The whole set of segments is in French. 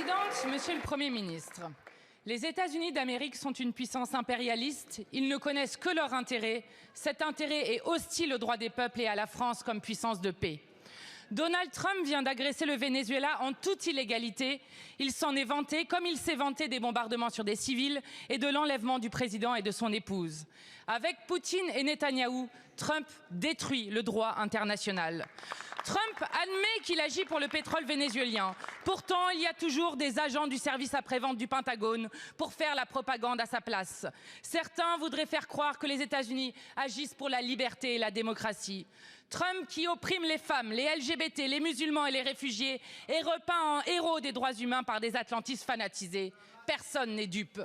Présidente, Monsieur le Premier ministre, les États-Unis d'Amérique sont une puissance impérialiste. Ils ne connaissent que leur intérêt. Cet intérêt est hostile aux droits des peuples et à la France comme puissance de paix. Donald Trump vient d'agresser le Venezuela en toute illégalité. Il s'en est vanté, comme il s'est vanté des bombardements sur des civils et de l'enlèvement du président et de son épouse. Avec Poutine et Netanyahou, Trump détruit le droit international. Trump admet qu'il agit pour le pétrole vénézuélien. Pourtant, il y a toujours des agents du service après-vente du Pentagone pour faire la propagande à sa place. Certains voudraient faire croire que les États-Unis agissent pour la liberté et la démocratie. Trump, qui opprime les femmes, les LGBT, les musulmans et les réfugiés, est repeint en héros des droits humains par des atlantistes fanatisés. Personne n'est dupe.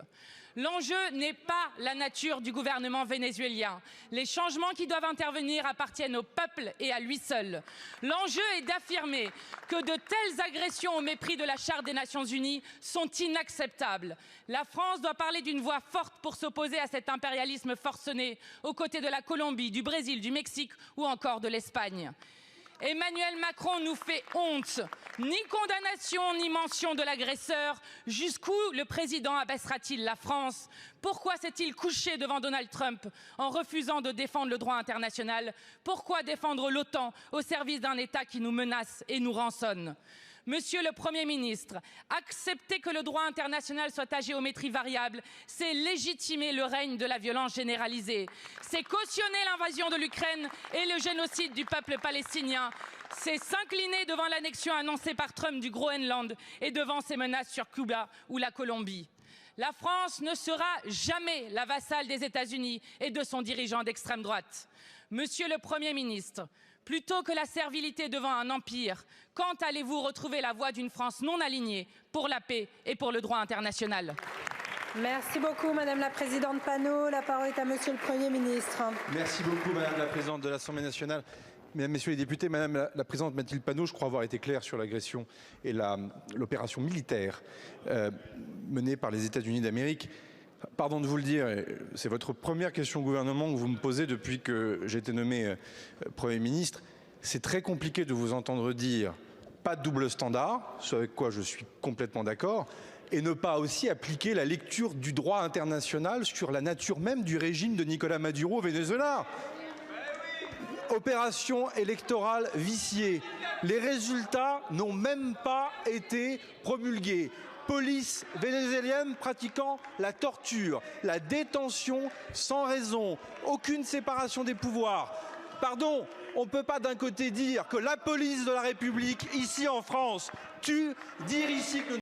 L'enjeu n'est pas la nature du gouvernement vénézuélien. Les changements qui doivent intervenir appartiennent au peuple et à lui seul. L'enjeu est d'affirmer que de telles agressions au mépris de la Charte des Nations Unies sont inacceptables. La France doit parler d'une voix forte pour s'opposer à cet impérialisme forcené aux côtés de la Colombie, du Brésil, du Mexique ou encore de l'Espagne. Emmanuel Macron nous fait honte. Ni condamnation, ni mention de l'agresseur. Jusqu'où le président abaissera-t-il la France? Pourquoi s'est-il couché devant Donald Trump en refusant de défendre le droit international? Pourquoi défendre l'OTAN au service d'un État qui nous menace et nous rançonne? Monsieur le Premier ministre, accepter que le droit international soit à géométrie variable, c'est légitimer le règne de la violence généralisée. C'est cautionner l'invasion de l'Ukraine et le génocide du peuple palestinien. C'est s'incliner devant l'annexion annoncée par Trump du Groenland et devant ses menaces sur Cuba ou la Colombie. La France ne sera jamais la vassale des États-Unis et de son dirigeant d'extrême droite. Monsieur le Premier ministre, plutôt que la servilité devant un empire, quand allez-vous retrouver la voie d'une France non alignée pour la paix et pour le droit international? Merci beaucoup, Madame la Présidente Panot. La parole est à Monsieur le Premier ministre. Merci beaucoup, Madame la Présidente de l'Assemblée nationale. Mesdames, Messieurs les députés, Madame la Présidente Mathilde Panot, je crois avoir été clair sur l'agression et l'opération militaire menée par les États-Unis d'Amérique. Pardon de vous le dire, c'est votre première question au gouvernement que vous me posez depuis que j'ai été nommé Premier ministre. C'est très compliqué de vous entendre dire pas de double standard, ce avec quoi je suis complètement d'accord, et ne pas aussi appliquer la lecture du droit international sur la nature même du régime de Nicolás Maduro au Venezuela. Opération électorale viciée. Les résultats n'ont même pas été promulgués. Police vénézuélienne pratiquant la torture, la détention sans raison, aucune séparation des pouvoirs. Pardon, on ne peut pas d'un côté dire que la police de la République, ici en France, tue, dire ici que